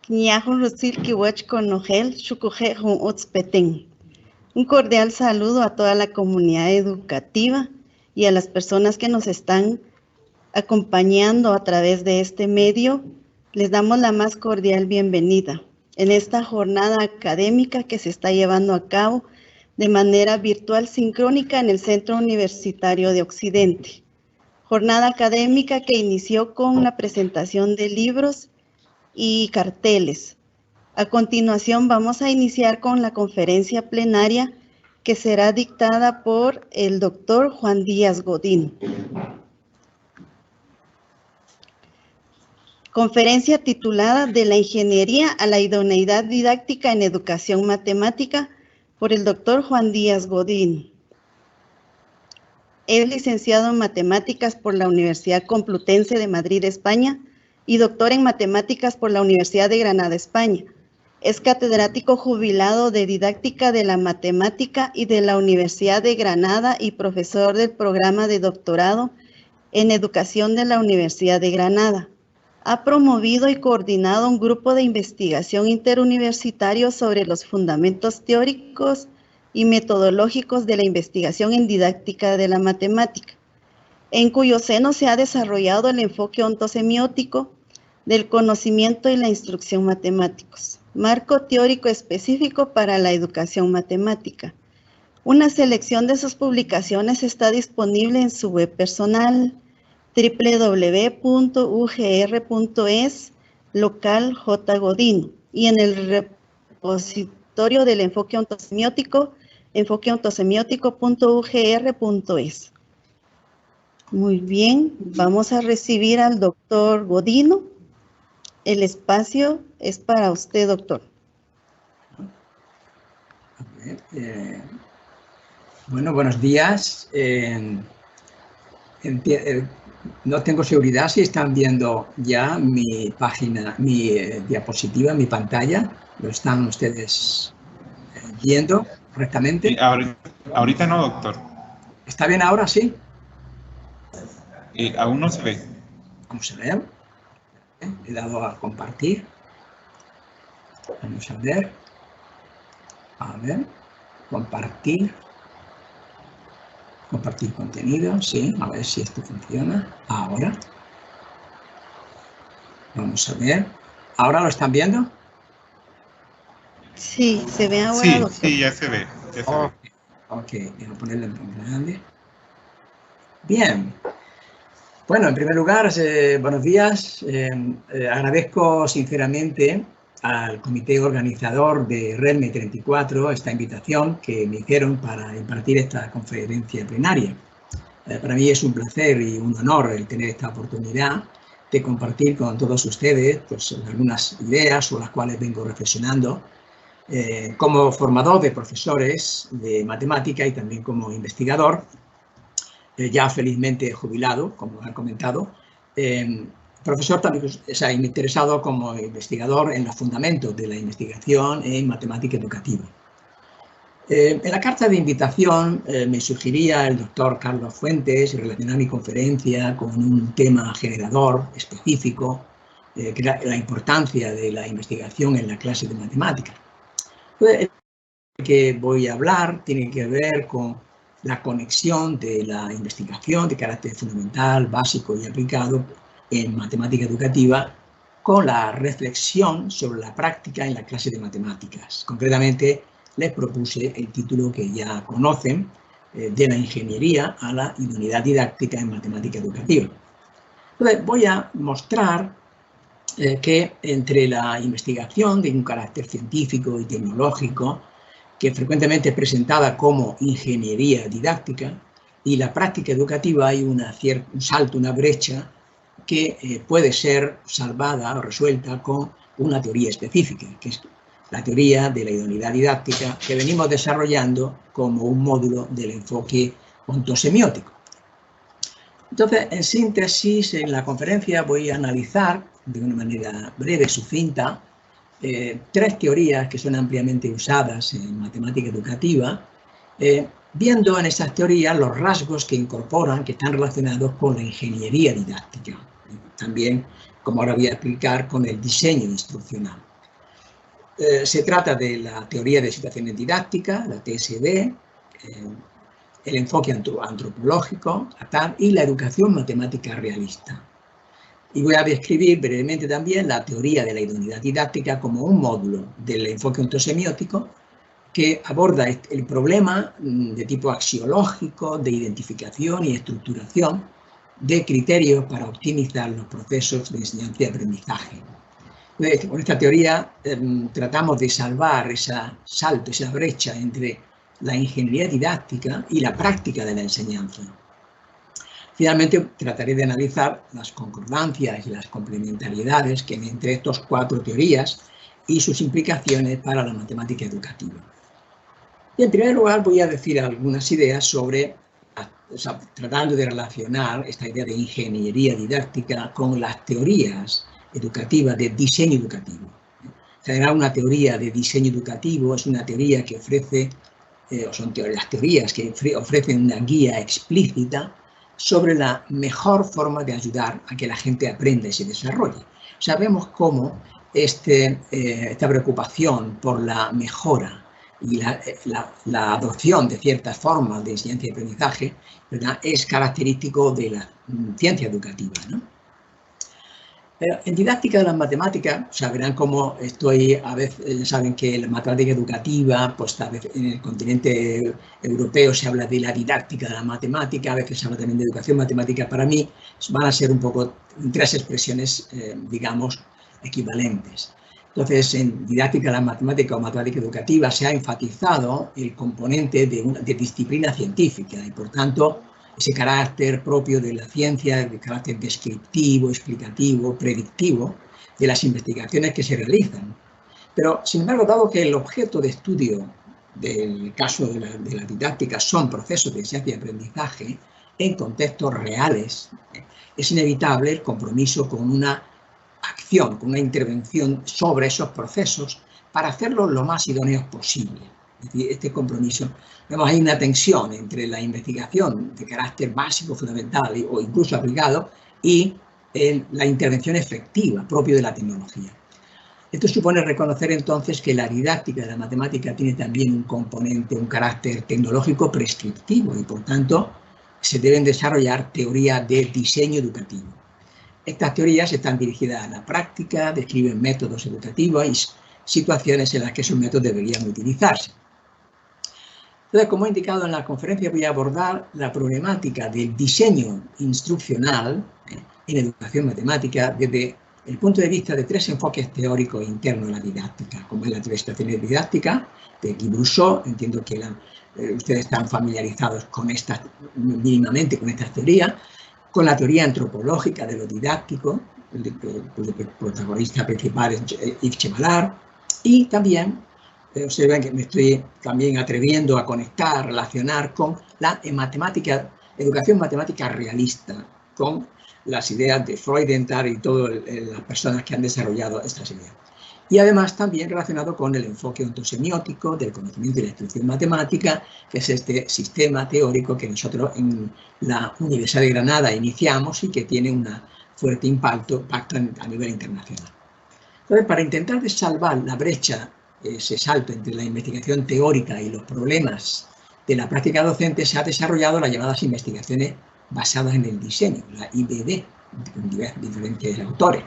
Un cordial saludo a toda la comunidad educativa y a las personas que nos están acompañando a través de este medio. Les damos la más cordial bienvenida en esta jornada académica que se está llevando a cabo de manera virtual sincrónica en el Centro Universitario de Occidente. Jornada académica que inició con la presentación de libros y carteles. A continuación vamos a iniciar con la conferencia plenaria que será dictada por el doctor Juan Díaz Godín. Conferencia titulada De la ingeniería a la idoneidad didáctica en educación matemática por el doctor Juan Díaz Godín. Es licenciado en matemáticas por la Universidad Complutense de Madrid, España, y doctor en matemáticas por la Universidad de Granada, España. Es catedrático jubilado de didáctica de la matemática y de la Universidad de Granada y profesor del programa de doctorado en educación de la Universidad de Granada. Ha promovido y coordinado un grupo de investigación interuniversitario sobre los fundamentos teóricos y metodológicos de la investigación en didáctica de la matemática, en cuyo seno se ha desarrollado el enfoque ontosemiótico del conocimiento y la instrucción matemáticos, marco teórico específico para la educación matemática. Una selección de sus publicaciones está disponible en su web personal, www.ugr.es, local J. Godín, y en el repositorio del enfoque ontosemiótico, enfoqueontosemiótico.ugr.es. Muy bien, vamos a recibir al doctor Godino. El espacio es para usted, doctor. Bueno, buenos días. No tengo seguridad si están viendo ya mi página, mi diapositiva, mi pantalla. ¿Lo están ustedes viendo correctamente? Sí, ahorita no, doctor. ¿Está bien ahora, sí? Aún no se ve. Vamos a ver. He dado a compartir. Vamos a ver. A ver. Compartir. Compartir contenido, sí, a ver si esto funciona. Ahora. Vamos a ver. ¿Ahora lo están viendo? Sí, se ve ahora, sí, doctor. Sí, ya se ve. Ya se ve. Ok, voy a ponerlo en grande. Bien. Bueno, en primer lugar, buenos días. Agradezco sinceramente al comité organizador de REDME 34 esta invitación que me hicieron para impartir esta conferencia plenaria. Para mí es un placer y un honor el tener esta oportunidad de compartir con todos ustedes pues, algunas ideas sobre las cuales vengo reflexionando como formador de profesores de matemática y también como investigador, ya felizmente jubilado, como han comentado, profesor también, interesado como investigador en los fundamentos de la investigación en matemática educativa. En la carta de invitación me sugería el doctor Carlos Fuentes relacionar mi conferencia con un tema generador específico, que era la importancia de la investigación en la clase de matemática. El que voy a hablar tiene que ver con la conexión de la investigación de carácter fundamental, básico y aplicado en matemática educativa con la reflexión sobre la práctica en la clase de matemáticas. Concretamente, les propuse el título que ya conocen, de la ingeniería a la idoneidad didáctica en matemática educativa. Entonces, voy a mostrar que entre la investigación de un carácter científico y tecnológico, que frecuentemente es presentada como ingeniería didáctica, y la práctica educativa hay un salto, una brecha que puede ser salvada o resuelta con una teoría específica, que es la teoría de la idoneidad didáctica que venimos desarrollando como un módulo del enfoque ontosemiótico. Entonces, en síntesis, en la conferencia voy a analizar de una manera breve, sucinta, tres teorías que son ampliamente usadas en matemática educativa, viendo en esas teorías los rasgos que incorporan, que están relacionados con la ingeniería didáctica. También, como ahora voy a explicar, con el diseño instruccional. Se trata de la teoría de situaciones didácticas, la TSD, el enfoque antropológico y la educación matemática realista. Y voy a describir brevemente también la teoría de la idoneidad didáctica como un módulo del enfoque ontosemiótico que aborda el problema de tipo axiológico, de identificación y estructuración de criterios para optimizar los procesos de enseñanza y aprendizaje. Con esta teoría tratamos de salvar esa brecha entre la ingeniería didáctica y la práctica de la enseñanza. Finalmente, trataré de analizar las concordancias y las complementariedades que hay entre estas cuatro teorías y sus implicaciones para la matemática educativa. Y en primer lugar voy a decir algunas ideas sobre, tratando de relacionar esta idea de ingeniería didáctica con las teorías educativas de diseño educativo. Será una teoría de diseño educativo, es una teoría que ofrece, son las teorías que ofrecen una guía explícita sobre la mejor forma de ayudar a que la gente aprenda y se desarrolle. Sabemos cómo esta preocupación por la mejora y la adopción de ciertas formas de enseñanza y aprendizaje, ¿verdad?, es característico de la ciencia educativa, ¿no? Pero en didáctica de las matemáticas, verán cómo a veces, saben que la matemática educativa, pues a veces en el continente europeo se habla de la didáctica de la matemática, a veces se habla también de educación matemática. Para mí van a ser un poco tres expresiones, digamos, equivalentes. Entonces, en didáctica de la matemática o matemática educativa se ha enfatizado el componente de disciplina científica y, por tanto, ese carácter propio de la ciencia, el carácter descriptivo, explicativo, predictivo de las investigaciones que se realizan. Pero, sin embargo, dado que el objeto de estudio del caso de la didáctica son procesos de enseñanza y aprendizaje en contextos reales, es inevitable el compromiso con una acción, con una intervención sobre esos procesos para hacerlos lo más idóneos posible. Es decir, este compromiso, vemos ahí una tensión entre la investigación de carácter básico, fundamental o incluso aplicado y la intervención efectiva propia de la tecnología. Esto supone reconocer entonces que la didáctica de la matemática tiene también un componente, un carácter tecnológico prescriptivo y por tanto se deben desarrollar teorías de diseño educativo. Estas teorías están dirigidas a la práctica, describen métodos educativos y situaciones en las que esos métodos deberían utilizarse. Entonces, como he indicado en la conferencia, voy a abordar la problemática del diseño instruccional en educación matemática desde el punto de vista de tres enfoques teóricos internos a la didáctica, como es la teoría de situaciones didácticas de Guy Brousseau. Entiendo que ustedes están familiarizados con mínimamente con estas teorías, con la teoría antropológica de lo didáctico, el protagonista principal es Yves Chevalard, y también observen que me estoy también atreviendo a conectar, a relacionar con la educación matemática realista, con las ideas de Freudenthal y todas las personas que han desarrollado estas ideas. Y además también relacionado con el enfoque ontosemiótico del conocimiento y la instrucción matemática, que es este sistema teórico que nosotros en la Universidad de Granada iniciamos y que tiene un fuerte impacto a nivel internacional. Entonces, para intentar salvar la brecha, ese salto entre la investigación teórica y los problemas de la práctica docente, se ha desarrollado las llamadas investigaciones basadas en el diseño, la IBD, con diferentes autores,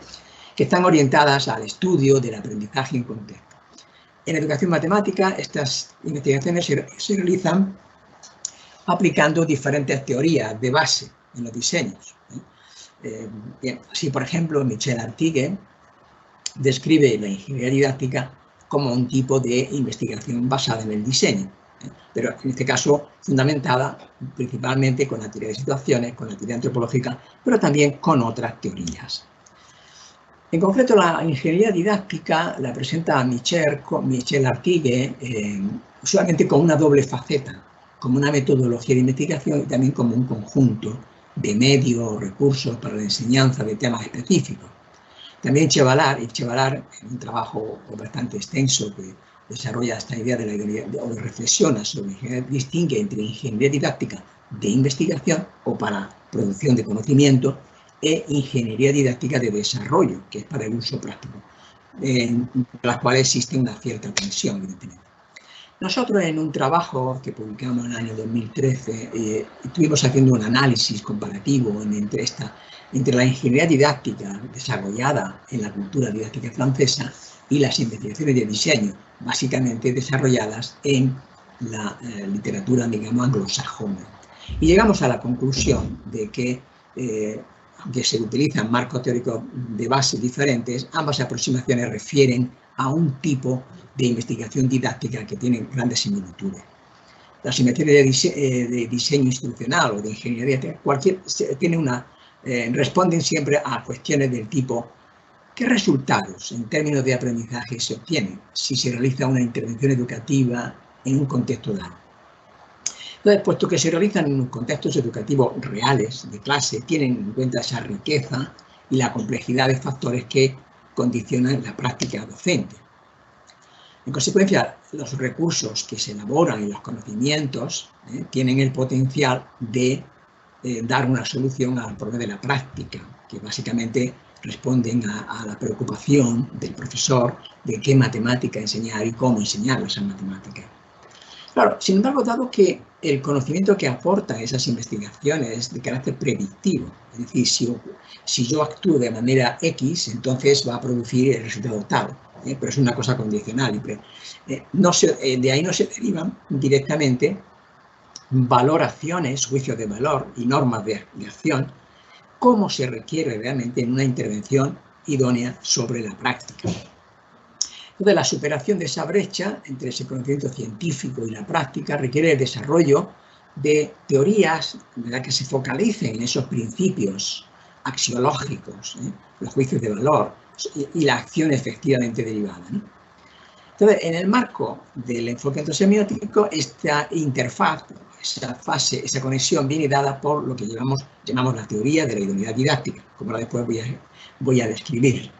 que están orientadas al estudio del aprendizaje en contexto. En educación matemática, estas investigaciones se realizan aplicando diferentes teorías de base en los diseños. Bien, así, por ejemplo, Michel Artigue describe la ingeniería didáctica como un tipo de investigación basada en el diseño. pero en este caso fundamentada principalmente con la teoría de situaciones, con la teoría antropológica, pero también con otras teorías. En concreto, la ingeniería didáctica la presenta Michel Artigue usualmente con una doble faceta, como una metodología de investigación y también como un conjunto de medios o recursos para la enseñanza de temas específicos. También Chevalar, en un trabajo bastante extenso que desarrolla esta idea de la ingeniería, o reflexiona sobre ingeniería, distingue entre ingeniería didáctica de investigación o para producción de conocimiento e ingeniería didáctica de desarrollo, que es para el uso práctico, en las cuales existe una cierta tensión, evidentemente. Nosotros en un trabajo que publicamos en el año 2013 estuvimos haciendo un análisis comparativo entre la ingeniería didáctica desarrollada en la cultura didáctica francesa y las investigaciones de diseño, básicamente desarrolladas en la literatura, digamos, anglosajona. Y llegamos a la conclusión de que, aunque se utilizan marcos teóricos de base diferentes, ambas aproximaciones refieren a un tipo de investigación didáctica que tienen grandes similitudes. Las investigaciones de diseño institucional o de ingeniería, responden siempre a cuestiones del tipo: ¿qué resultados en términos de aprendizaje se obtienen si se realiza una intervención educativa en un contexto dado? Entonces, puesto que se realizan en contextos educativos reales, de clase, tienen en cuenta esa riqueza y la complejidad de factores que condicionan la práctica docente. En consecuencia, los recursos que se elaboran y los conocimientos tienen el potencial de dar una solución al problema de la práctica, que básicamente responden a la preocupación del profesor de qué matemática enseñar y cómo enseñar esas matemáticas. Claro, sin embargo, dado que el conocimiento que aportan esas investigaciones es de carácter predictivo, es decir, si yo actúo de manera X, entonces va a producir el resultado tal, pero es una cosa condicional. De ahí no se derivan directamente valoraciones, juicios de valor y normas de acción, como se requiere realmente en una intervención idónea sobre la práctica. Entonces, la superación de esa brecha entre ese conocimiento científico y la práctica requiere el desarrollo de teorías, ¿verdad?, que se focalicen en esos principios axiológicos, los juicios de valor y la acción efectivamente derivada, ¿no? Entonces, en el marco del enfoque antosemiótico, esta interfaz, esa fase, esa conexión viene dada por lo que llamamos la teoría de la idoneidad didáctica, como ahora después voy a describir.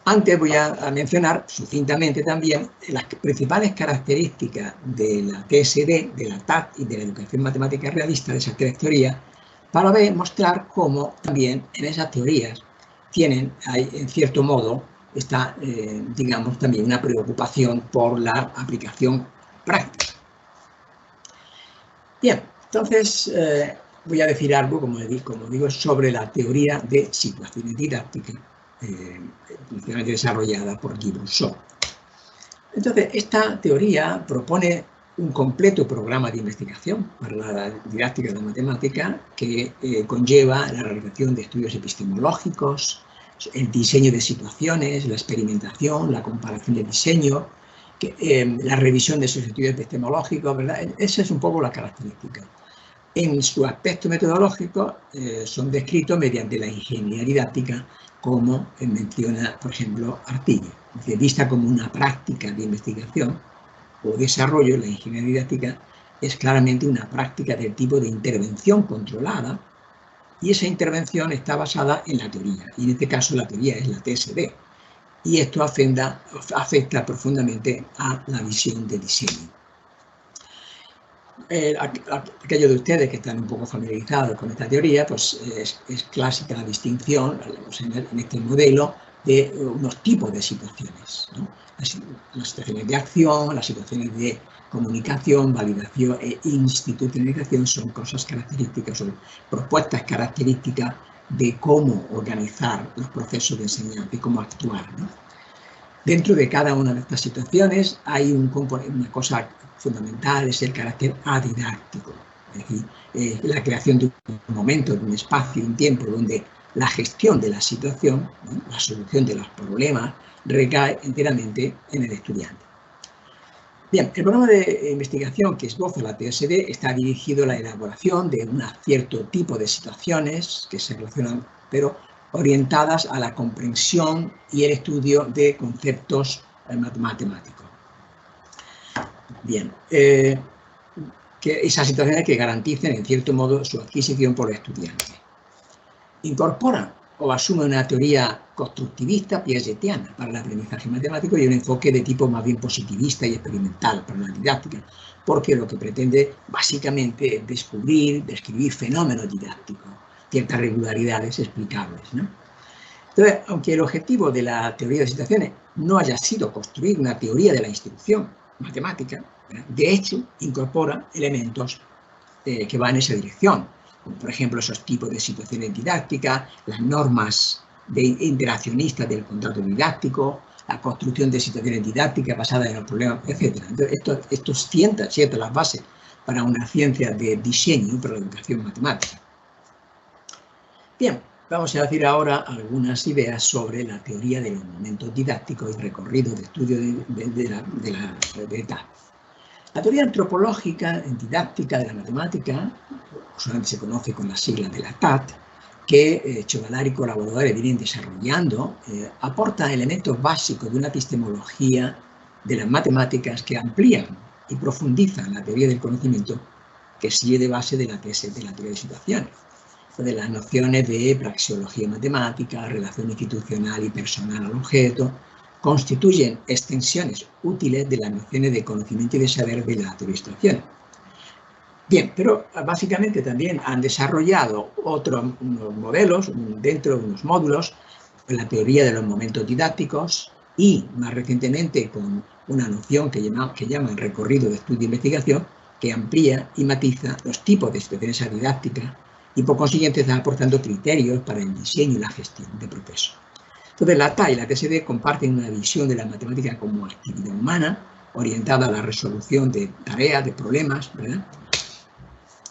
Antes voy a mencionar sucintamente también las principales características de la TSD, de la TAT y de la educación matemática realista, de esas tres teorías, para mostrar cómo también en esas teorías hay en cierto modo, digamos, también una preocupación por la aplicación práctica. Bien, entonces voy a decir algo, como digo, sobre la teoría de situaciones didácticas, principalmente desarrollada por Guy Brousseau. Entonces, esta teoría propone un completo programa de investigación para la didáctica de la matemática que conlleva la realización de estudios epistemológicos, el diseño de situaciones, la experimentación, la comparación de diseño, la revisión de esos estudios epistemológicos, ¿verdad? Esa es un poco la característica. En su aspecto metodológico son descritos mediante la ingeniería didáctica, como menciona, por ejemplo, Artigue. Es decir, vista como una práctica de investigación o desarrollo, la ingeniería didáctica es claramente una práctica del tipo de intervención controlada, y esa intervención está basada en la teoría, y en este caso la teoría es la TSD, y esto afecta profundamente a la visión de diseño. Aquellos de ustedes que están un poco familiarizados con esta teoría, pues es clásica la distinción en este modelo de unos tipos de situaciones, ¿no? Las situaciones de acción, las situaciones de comunicación, validación e institucionalización son cosas características, son propuestas características de cómo organizar los procesos de enseñanza y cómo actuar, ¿no? Dentro de cada una de estas situaciones hay una cosa fundamental, es el carácter adidáctico, es decir, la creación de un momento, de un espacio, un tiempo donde la gestión de la situación, ¿no?, la solución de los problemas, recae enteramente en el estudiante. Bien, el programa de investigación que esboza la TSD está dirigido a la elaboración de un cierto tipo de situaciones que se relacionan, pero orientadas a la comprensión y el estudio de conceptos matemáticos. Bien, que esas situaciones que garanticen, en cierto modo, su adquisición por el estudiante. Incorpora o asume una teoría constructivista piagetiana para el aprendizaje matemático y un enfoque de tipo más bien positivista y experimental para la didáctica, porque lo que pretende básicamente es describir fenómenos didácticos, ciertas regularidades explicables, ¿no? Entonces, aunque el objetivo de la teoría de situaciones no haya sido construir una teoría de la instrucción matemática, de hecho, incorpora elementos que van en esa dirección, como por ejemplo esos tipos de situaciones didácticas, las normas interaccionistas del contrato didáctico, la construcción de situaciones didácticas basadas en los problemas, etc. Entonces, esto sienta las bases para una ciencia de diseño para la educación matemática. Bien, vamos a decir ahora algunas ideas sobre la teoría de los momentos didácticos y recorrido de estudio de TAT. La teoría antropológica didáctica de la matemática, usualmente se conoce con las siglas de la TAT, que Chevallard y colaboradores vienen desarrollando, aporta elementos básicos de una epistemología de las matemáticas que amplían y profundizan la teoría del conocimiento que sigue de base de la teoría de situaciones, de las nociones de praxeología matemática, relación institucional y personal al objeto, constituyen extensiones útiles de las nociones de conocimiento y de saber de la teoría de situaciones. Bien, pero básicamente también han desarrollado unos modelos, dentro de unos módulos, la teoría de los momentos didácticos y, más recientemente, con una noción que llaman recorrido de estudio e investigación, que amplía y matiza los tipos de situaciones didácticas y, por consiguiente, está aportando criterios para el diseño y la gestión de procesos. Entonces, la TA y la TSD comparten una visión de la matemática como actividad humana, orientada a la resolución de tareas, de problemas, ¿verdad?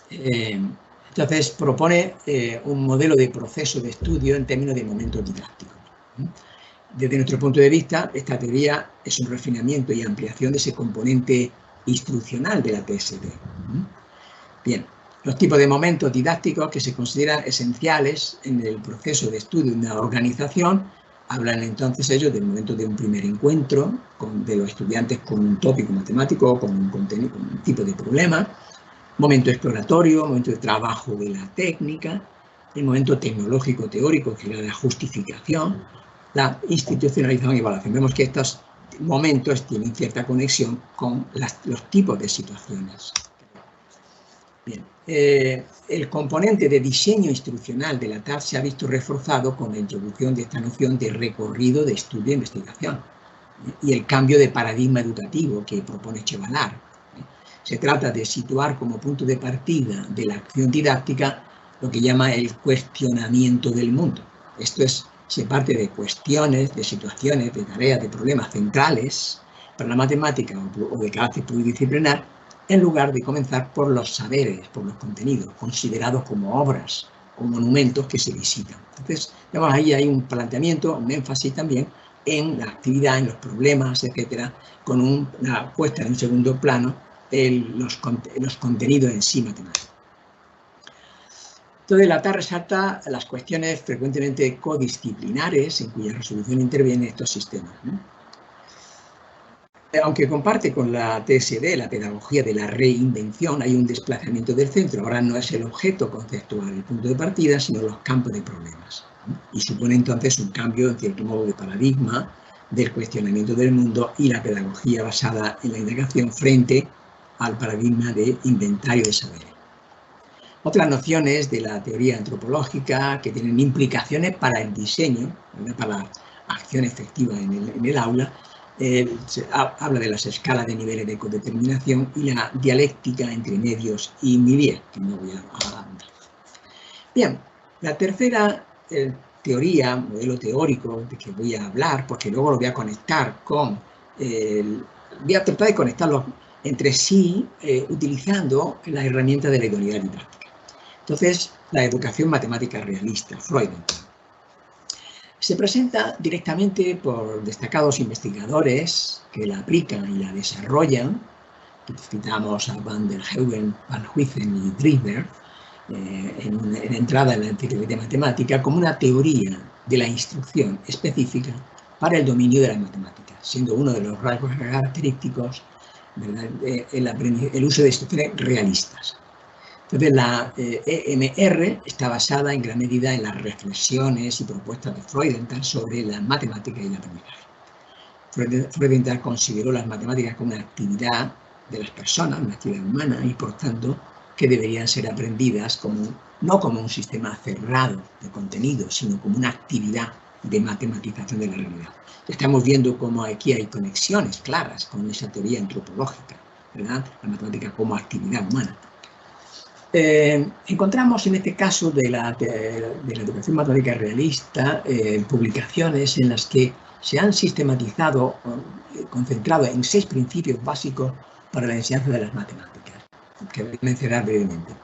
Entonces, propone un modelo de proceso de estudio en términos de momentos didácticos. Desde nuestro punto de vista, esta teoría es un refinamiento y ampliación de ese componente instruccional de la TSD. Bien, los tipos de momentos didácticos que se consideran esenciales en el proceso de estudio de una organización hablan entonces ellos del momento de un primer encuentro de los estudiantes con un tópico matemático o con un contenido, con un tipo de problema, momento exploratorio, momento de trabajo de la técnica, el momento tecnológico teórico, que es la justificación, la institucionalización y evaluación. Vemos que estos momentos tienen cierta conexión con los tipos de situaciones. Bien, el componente de diseño instruccional de la TAT se ha visto reforzado con la introducción de esta noción de recorrido de estudio e investigación y el cambio de paradigma educativo que propone Chevallard. Se trata de situar como punto de partida de la acción didáctica lo que llama el cuestionamiento del mundo. Esto es, se parte de cuestiones, de situaciones, de tareas, de problemas centrales para la matemática o de carácter pluridisciplinar, en lugar de comenzar por los saberes, por los contenidos, considerados como obras o monumentos que se visitan. Entonces, digamos, ahí hay un planteamiento, un énfasis también en la actividad, en los problemas, etcétera, con una puesta en un segundo plano los contenidos en sí matemáticos. Entonces, la TAT resalta las cuestiones frecuentemente codisciplinares en cuya resolución intervienen estos sistemas, ¿no? Aunque comparte con la TSD la pedagogía de la reinvención, hay un desplazamiento del centro. Ahora no es el objeto conceptual el punto de partida, sino los campos de problemas, ¿no? Y supone entonces un cambio, en cierto modo, de paradigma del cuestionamiento del mundo y la pedagogía basada en la indagación frente al paradigma de inventario de saberes. Otras nociones de la teoría antropológica que tienen implicaciones para el diseño, para la acción efectiva en el aula, habla de las escalas de niveles de codeterminación y la dialéctica entre medios y milieu, que no voy a hablar. Bien, la tercera teoría, modelo teórico de que voy a hablar, porque luego lo voy a conectar con, voy a tratar de conectarlos entre sí utilizando la herramienta de la idoneidad didáctica. Entonces, la educación matemática realista, Freud. Se presenta directamente por destacados investigadores que la aplican y la desarrollan. Citamos a Van der Heuven, Van Huysen y Driver en entrada en la enciclopedia matemática como una teoría de la instrucción específica para el dominio de las matemáticas, siendo uno de los rasgos característicos, ¿verdad?, el uso de instrucciones realistas. Entonces, la EMR está basada en gran medida en las reflexiones y propuestas de Freudenthal sobre la matemática y el aprendizaje. Freudenthal consideró las matemáticas como una actividad de las personas, una actividad humana, y por tanto que deberían ser aprendidas no como un sistema cerrado de contenido, sino como una actividad de matematización de la realidad. Estamos viendo cómo aquí hay conexiones claras con esa teoría antropológica, ¿verdad? La matemática como actividad humana. Encontramos en este caso de la educación matemática realista publicaciones en las que se han sistematizado, concentrado en 6 principios básicos para la enseñanza de las matemáticas, que voy a mencionar brevemente.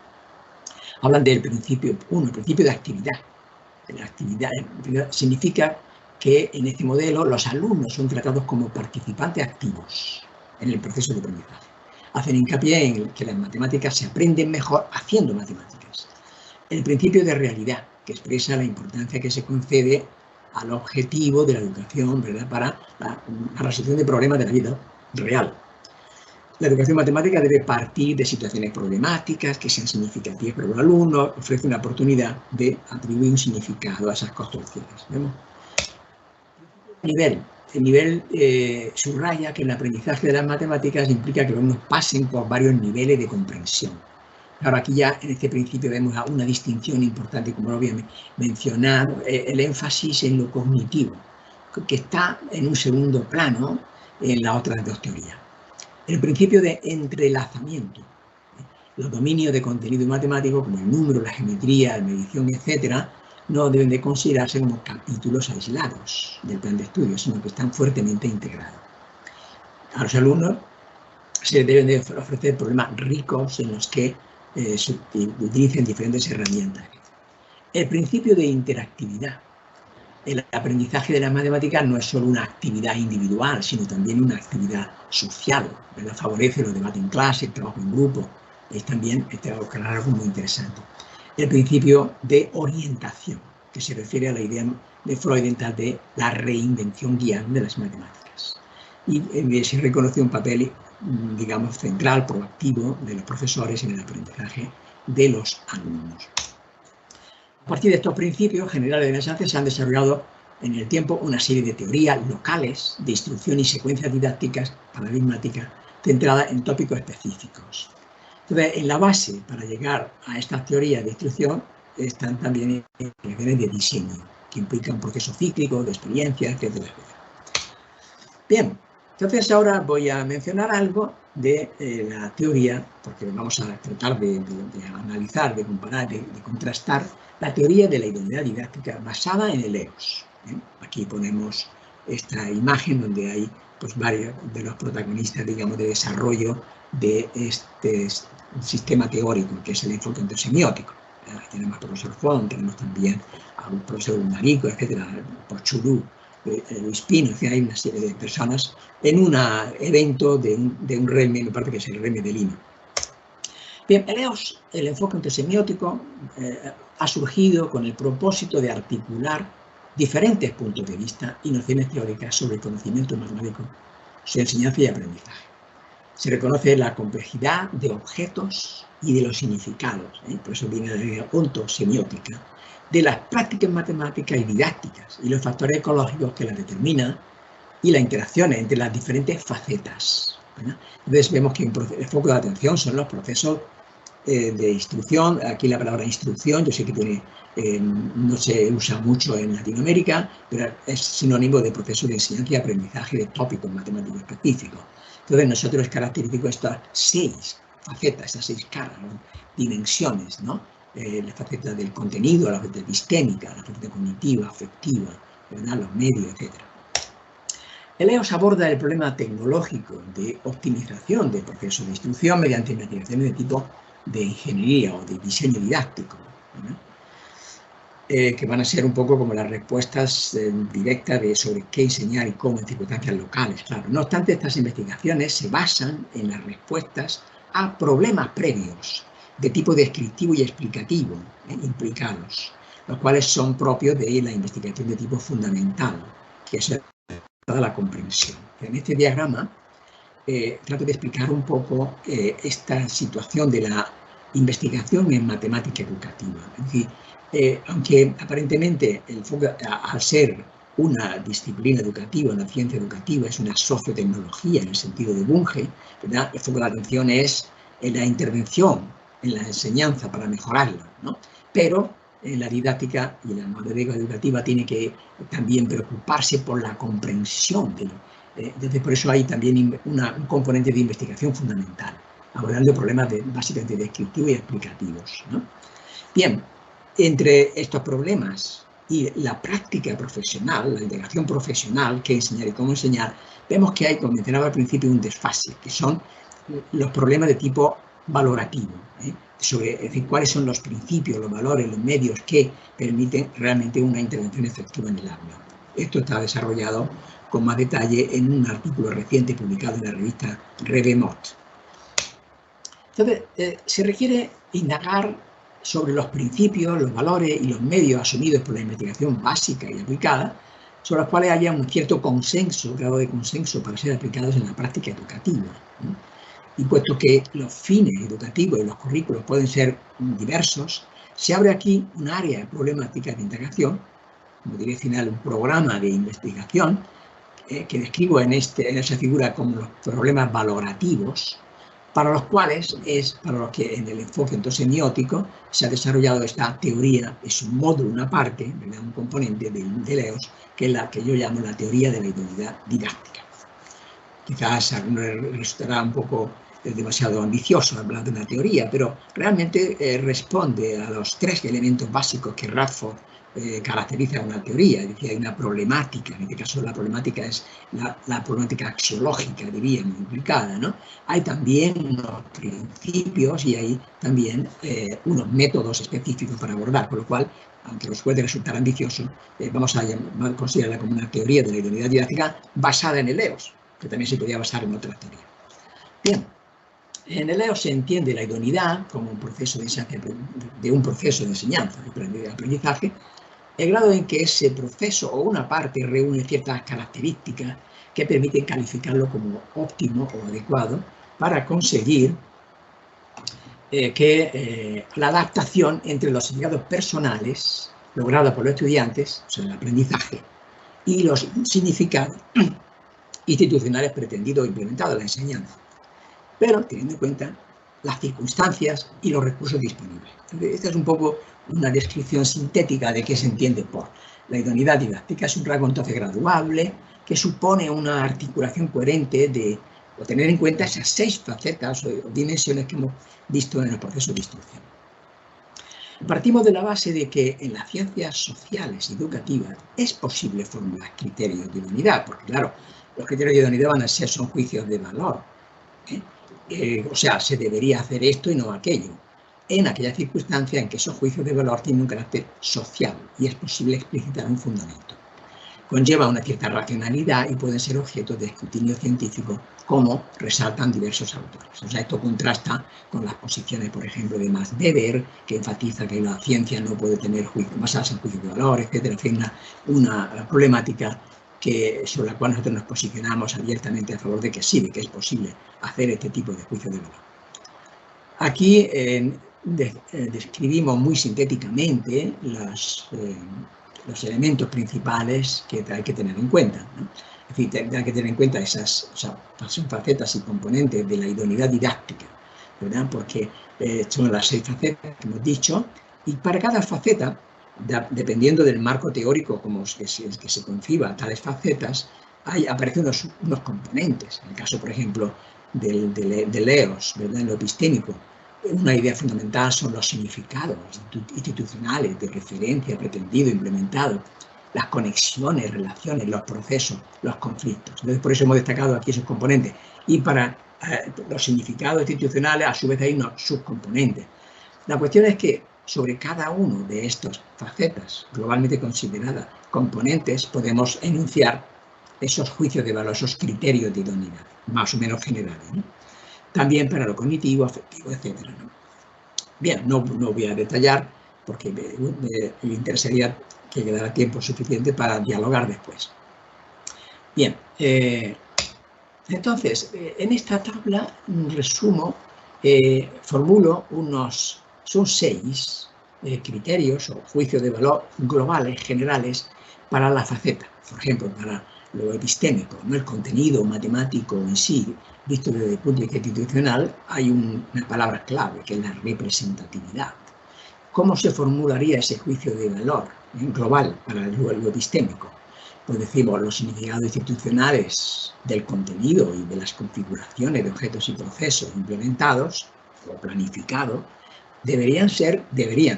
Hablan del principio 1, el principio de actividad. La actividad significa que en este modelo los alumnos son tratados como participantes activos en el proceso de aprendizaje. Hacen hincapié en que las matemáticas se aprenden mejor haciendo matemáticas. El principio de realidad, que expresa la importancia que se concede al objetivo de la educación, ¿verdad?, para la resolución de problemas de la vida real. La educación matemática debe partir de situaciones problemáticas que sean significativas para los alumnos, ofrece una oportunidad de atribuir un significado a esas construcciones. ¿Vemos? El nivel subraya que el aprendizaje de las matemáticas implica que los alumnos pasen por varios niveles de comprensión. Ahora, aquí ya en este principio vemos una distinción importante, como lo voy a mencionar, el énfasis en lo cognitivo, que está en un segundo plano en las otras 2 teorías. El principio de entrelazamiento. Los dominios de contenido matemático, como el número, la geometría, la medición, etc., no deben de considerarse como capítulos aislados del plan de estudio, sino que están fuertemente integrados. A los alumnos se deben de ofrecer problemas ricos en los que se utilicen diferentes herramientas. El principio de interactividad. El aprendizaje de las matemáticas no es solo una actividad individual, sino también una actividad social, ¿verdad? Favorece los debates en clase, el trabajo en grupo. Es también algo muy interesante. El principio de orientación, que se refiere a la idea de Freudenthal de la reinvención guiada de las matemáticas. Y se reconoce un papel, digamos, central, proactivo de los profesores en el aprendizaje de los alumnos. A partir de estos principios generales de la enseñanza se han desarrollado en el tiempo una serie de teorías locales de instrucción y secuencias didácticas paradigmáticas centradas en tópicos específicos. Entonces, en la base para llegar a estas teorías de instrucción están también explicaciones de diseño, que implican un proceso cíclico, de experiencias, etc. Bien, entonces ahora voy a mencionar algo de la teoría, porque vamos a tratar de analizar, de comparar, de contrastar la teoría de la idoneidad didáctica basada en el EOS. Aquí ponemos esta imagen donde hay pues, varios de los protagonistas, digamos, de desarrollo de este sistema teórico, que es el enfoque ontosemiótico. Tenemos al profesor Font, tenemos también al profesor Marico, etcétera, Pochurú, Luis Pino, en fin, hay una serie de personas en un evento de un REME, me parece que es el REME de Lima. Bien, el EOS, el enfoque ontosemiótico, ha surgido con el propósito de articular diferentes puntos de vista y nociones teóricas sobre el conocimiento matemático, su enseñanza y aprendizaje. Se reconoce la complejidad de objetos y de los significados, por eso viene la idea ontosemiótica, de las prácticas matemáticas y didácticas y los factores ecológicos que las determinan y las interacciones entre las diferentes facetas, ¿verdad? Entonces vemos que el foco de atención son los procesos de instrucción. Aquí la palabra instrucción, yo sé que no se usa mucho en Latinoamérica, pero es sinónimo de proceso de enseñanza y aprendizaje de tópicos matemáticos específicos. Entonces nosotros es característico estas 6 facetas, estas 6 caras, ¿no? Dimensiones, ¿no? La faceta del contenido, la faceta epistémica, la faceta cognitiva, afectiva, ¿verdad? Los medios, etc. El EOS aborda el problema tecnológico de optimización del proceso de instrucción mediante investigaciones de tipo de ingeniería o de diseño didáctico, ¿verdad? que van a ser un poco como las respuestas directas sobre qué enseñar y cómo en circunstancias locales, claro. No obstante, estas investigaciones se basan en las respuestas a problemas previos de tipo descriptivo y explicativo implicados, los cuales son propios de la investigación de tipo fundamental, que es la comprensión. En este diagrama trato de explicar un poco esta situación de la investigación en matemática educativa. Es decir, aunque aparentemente el foco, al ser una disciplina educativa, una ciencia educativa, es una sociotecnología en el sentido de Bunge, ¿verdad? El foco de la atención es en la intervención, en la enseñanza para mejorarla, ¿no? Pero en la didáctica y la matemática educativa tiene que también preocuparse por la comprensión de entonces, por eso hay también un componente de investigación fundamental, abordando problemas básicamente descriptivos y explicativos, ¿no? Bien, entre estos problemas y la práctica profesional, la integración profesional, qué enseñar y cómo enseñar, vemos que hay, como mencionaba al principio, un desfase, que son los problemas de tipo valorativo, sobre, es decir, cuáles son los principios, los valores, los medios que permiten realmente una intervención efectiva en el aula. Esto está desarrollado con más detalle en un artículo reciente publicado en la revista Revemot. Entonces, se requiere indagar sobre los principios, los valores y los medios asumidos por la investigación básica y aplicada, sobre los cuales haya un cierto consenso, grado de consenso para ser aplicados en la práctica educativa. Y puesto que los fines educativos y los currículos pueden ser diversos, se abre aquí un área de problemática de indagación, como diría al final, un programa de investigación, que describo en esa figura como los problemas valorativos, para los cuales para los que en el enfoque semiótico se ha desarrollado esta teoría, es un módulo, una parte, ¿verdad? Un componente de Leos, que es la que yo llamo la teoría de la idoneidad didáctica. Quizás a algunos resultará un poco demasiado ambicioso hablar de una teoría, pero realmente responde a los tres elementos básicos que Radford caracteriza una teoría. Es decir, hay una problemática, en este caso la problemática es la problemática axiológica, diríamos, implicada, ¿no? Hay también unos principios y hay también unos métodos específicos para abordar, con lo cual, aunque os puede resultar ambicioso, vamos a considerarla como una teoría de la idoneidad didáctica basada en el EOS, que también se podría basar en otras teorías. Bien, en el EOS se entiende la idoneidad como un proceso de enseñanza, de aprendizaje, el grado en que ese proceso o una parte reúne ciertas características que permiten calificarlo como óptimo o adecuado para conseguir que la adaptación entre los significados personales logrados por los estudiantes, o sea, el aprendizaje, y los significados institucionales pretendidos o implementados en la enseñanza, pero teniendo en cuenta las circunstancias y los recursos disponibles. Esta es un poco una descripción sintética de qué se entiende por la idoneidad didáctica. Es un rasgo entonces graduable que supone una articulación coherente de tener en cuenta esas 6 facetas o dimensiones que hemos visto en el proceso de instrucción. Partimos de la base de que en las ciencias sociales y educativas es posible formular criterios de idoneidad, porque claro, los criterios de idoneidad son juicios de valor. O sea, se debería hacer esto y no aquello, en aquella circunstancia en que esos juicios de valor tienen un carácter social y es posible explicitar un fundamento. Conlleva una cierta racionalidad y pueden ser objeto de escrutinio científico, como resaltan diversos autores. O sea, esto contrasta con las posiciones, por ejemplo, de Max Weber, que enfatiza que la ciencia no puede tener basarse en juicios de valor, etc. Es una problemática sobre la cual nosotros nos posicionamos abiertamente a favor de que sí, de que es posible hacer este tipo de juicio de valor. Aquí describimos muy sintéticamente los elementos principales que hay que tener en cuenta, ¿no? Es decir, hay que tener en cuenta esas son facetas y componentes de la idoneidad didáctica, ¿verdad? Porque son las 6 facetas que hemos dicho, y para cada faceta, dependiendo del marco teórico que se conciba tales facetas, aparecen unos componentes. En el caso, por ejemplo, del EOS, ¿verdad? En lo epistémico, una idea fundamental son los significados institucionales de referencia, pretendido, implementado, las conexiones, relaciones, los procesos, los conflictos. Entonces, por eso hemos destacado aquí esos componentes. Y para los significados institucionales, a su vez, hay unos subcomponentes. La cuestión es que sobre cada uno de estas facetas globalmente consideradas componentes, podemos enunciar esos juicios de valor, esos criterios de idoneidad, más o menos generales, ¿no? También para lo cognitivo, afectivo, etc., ¿no? Bien, no voy a detallar porque me interesaría que quedara tiempo suficiente para dialogar después. Bien, entonces, en esta tabla resumo, formulo son 6 criterios o juicios de valor globales, generales, para la faceta. Por ejemplo, para lo epistémico, ¿no? El contenido matemático en sí, visto desde el punto de vista institucional, hay una palabra clave, que es la representatividad. ¿Cómo se formularía ese juicio de valor global para lo epistémico? Pues decimos, los significados institucionales del contenido y de las configuraciones de objetos y procesos implementados o planificados deberían,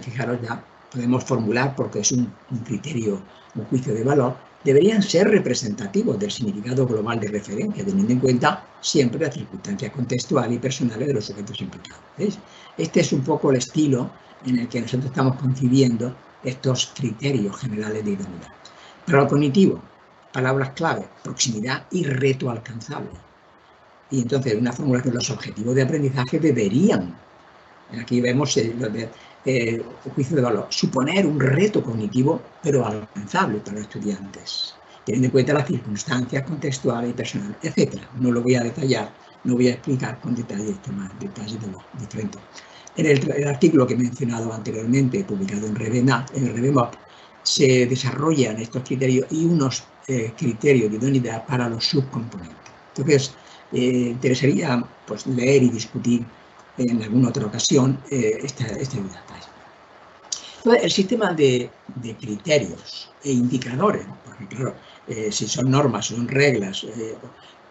fijaros ya, podemos formular porque es un criterio, un juicio de valor, deberían ser representativos del significado global de referencia, teniendo en cuenta siempre las circunstancias contextuales y personales de los sujetos implicados. ¿Veis? Este es un poco el estilo en el que nosotros estamos concibiendo estos criterios generales de idoneidad. Para lo cognitivo, palabras clave, proximidad y reto alcanzable. Y entonces, una formulación, los objetivos de aprendizaje deberían, aquí vemos el juicio de valor, suponer un reto cognitivo, pero alcanzable para los estudiantes, teniendo en cuenta las circunstancias contextuales y personales, etc. No lo voy a detallar, no voy a explicar con detalles de los diferentes. En el artículo que he mencionado anteriormente, publicado en ReveMap, se desarrollan estos criterios y unos criterios de idoneidad para los subcomponentes. Entonces, interesaría pues, leer y discutir en alguna otra ocasión este detalle. Entonces, el sistema de criterios e indicadores, porque claro, si son normas, son reglas,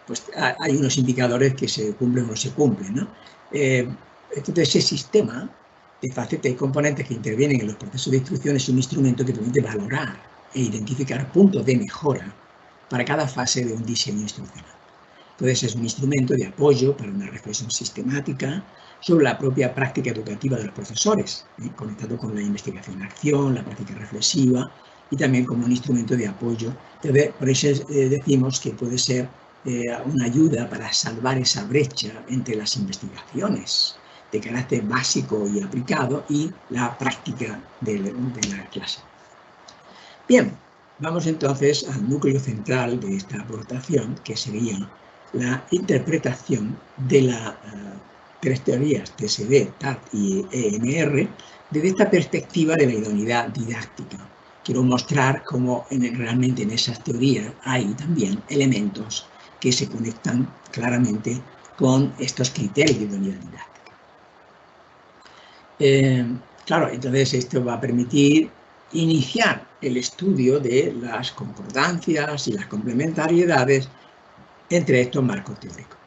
pues hay unos indicadores que se cumplen o no se cumplen, ¿no? Entonces, ese sistema de facetas y componentes que intervienen en los procesos de instrucción es un instrumento que permite valorar e identificar puntos de mejora para cada fase de un diseño instruccional. Entonces, es un instrumento de apoyo para una reflexión sistemática sobre la propia práctica educativa de los profesores, conectado con la investigación-acción, la práctica reflexiva y también como un instrumento de apoyo. Entonces, por eso decimos que puede ser una ayuda para salvar esa brecha entre las investigaciones de carácter básico y aplicado y la práctica de la clase. Bien, vamos entonces al núcleo central de esta aportación, que sería la interpretación de las 3 teorías TSD, TAT y EMR desde esta perspectiva de la idoneidad didáctica. Quiero mostrar cómo realmente en esas teorías hay también elementos que se conectan claramente con estos criterios de idoneidad didáctica. Claro, entonces esto va a permitir iniciar el estudio de las concordancias y las complementariedades entre estos marcos teóricos.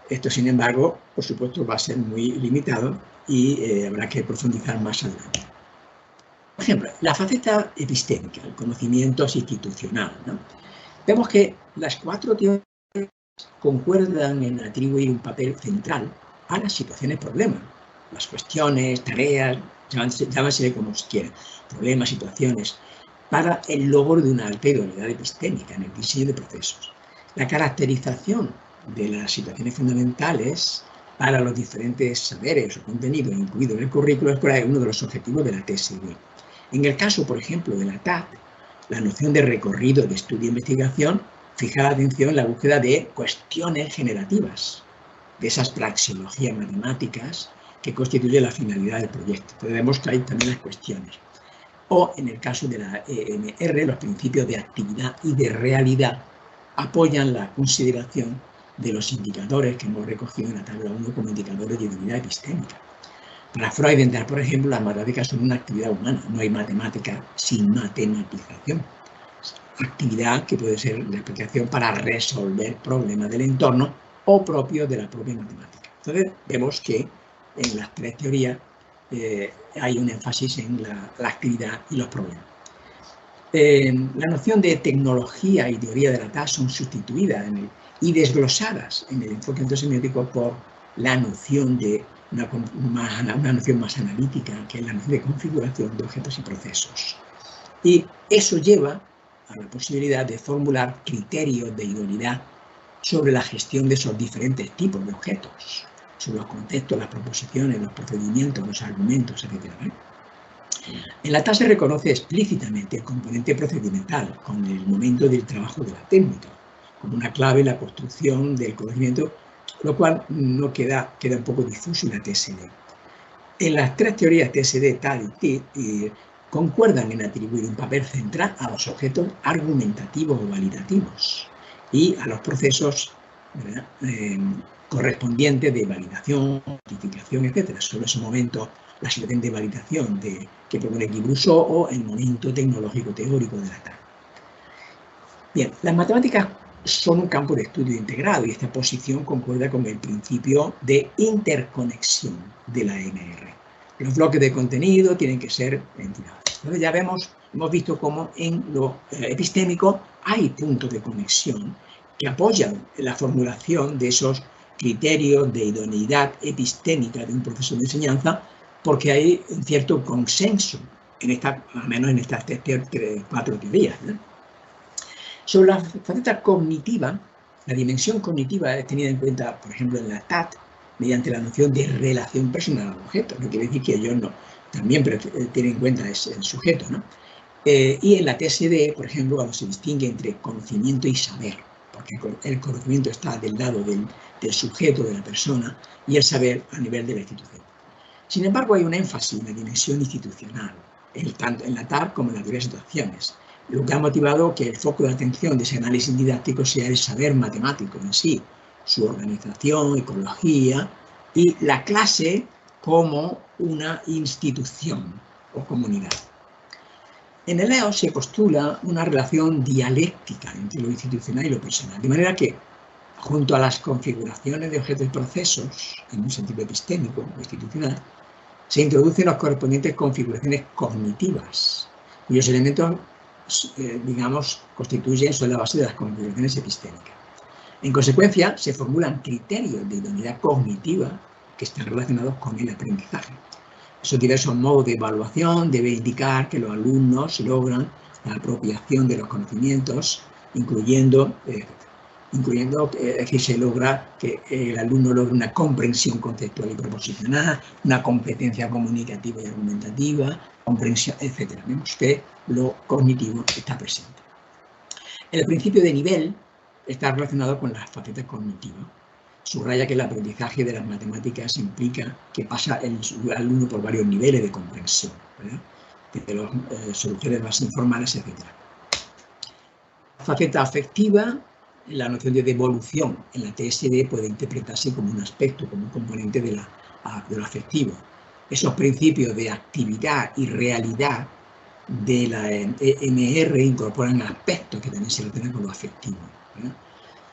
Esto, sin embargo, por supuesto, va a ser muy limitado y habrá que profundizar más adelante. Por ejemplo, la faceta epistémica, el conocimiento institucional, ¿no? Vemos que las 4 teorías concuerdan en atribuir un papel central a las situaciones problema. Las cuestiones, tareas, llámase como se quiera, problemas, situaciones, para el logro de una alta idoneidad epistémica en el diseño de procesos. La caracterización de las situaciones fundamentales para los diferentes saberes o contenidos incluidos en el currículo escolar es uno de los objetivos de la TSD. En el caso, por ejemplo, de la TAT, la noción de recorrido de estudio e investigación fija la atención en la búsqueda de cuestiones generativas, de esas praxeologías matemáticas que constituyen la finalidad del proyecto. Entonces vemos que hay también las cuestiones. O en el caso de la EMR, los principios de actividad y de realidad apoyan la consideración de los indicadores que hemos recogido en la tabla 1 como indicadores de idoneidad epistémica. Para Freudenthal, por ejemplo, las matemáticas son una actividad humana. No hay matemática sin matematización. Actividad que puede ser la aplicación para resolver problemas del entorno o propios de la propia matemática. Entonces, vemos que en las 3 teorías hay un énfasis en la actividad y los problemas. La noción de tecnología y teoría de la TAT son sustituidas y desglosadas en el enfoque semiótico por la noción de una noción más analítica, que es la noción de configuración de objetos y procesos. Y eso lleva a la posibilidad de formular criterios de idoneidad sobre la gestión de esos diferentes tipos de objetos, sobre los contextos, las proposiciones, los procedimientos, los argumentos, etc. En la TAS se reconoce explícitamente el componente procedimental con el momento del trabajo de la técnica, como una clave en la construcción del conocimiento, lo cual no queda un poco difuso en la TSD. En las tres teorías TSD, TAD y TID concuerdan en atribuir un papel central a los objetos argumentativos o validativos y a los procesos correspondientes de validación, notificación, etc. Sobre ese momento, la situación de validación que propone Guy Brusseau o el momento tecnológico teórico de la TAD. Bien, las matemáticas son un campo de estudio integrado y esta posición concuerda con el principio de interconexión de la MR. Los bloques de contenido tienen que ser ventilados. Entonces ya hemos visto cómo en lo epistémico hay puntos de conexión que apoyan la formulación de esos criterios de idoneidad epistémica de un proceso de enseñanza, porque hay un cierto consenso, al menos en estas cuatro teorías, ¿no? Sobre la faceta cognitiva, la dimensión cognitiva es tenida en cuenta, por ejemplo, en la TAD, mediante la noción de relación personal al objeto, lo que quiere decir que ellos también tienen en cuenta el sujeto, ¿no? Y en la TSD, por ejemplo, cuando se distingue entre conocimiento y saber, porque el conocimiento está del lado del sujeto, de la persona, y el saber a nivel de la institución. Sin embargo, hay un énfasis en la dimensión institucional, tanto en la TAD como en las diversas situaciones, lo que ha motivado que el foco de atención de ese análisis didáctico sea el saber matemático en sí, su organización, ecología, y la clase como una institución o comunidad. En el EOS se postula una relación dialéctica entre lo institucional y lo personal, de manera que, junto a las configuraciones de objetos y procesos, en un sentido epistémico o institucional, se introducen las correspondientes configuraciones cognitivas, cuyos elementos, son la base de las configuraciones epistémicas. En consecuencia, se formulan criterios de idoneidad cognitiva que están relacionados con el aprendizaje. Esos diversos modos de evaluación deben indicar que los alumnos logran la apropiación de los conocimientos, incluyendo que se logra que el alumno logre una comprensión conceptual y proposicional, una competencia comunicativa y argumentativa, comprensión, etc. Vemos que lo cognitivo está presente. El principio de nivel está relacionado con las facetas cognitivas. Subraya que el aprendizaje de las matemáticas implica que pasa el alumno por varios niveles de comprensión, ¿verdad? Desde las soluciones más informales, etc. La faceta afectiva, la noción de devolución en la TSD puede interpretarse como un aspecto, como un componente de lo afectivo. Esos principios de actividad y realidad de la EMR incorporan aspectos que también se relacionan con lo afectivo, ¿verdad?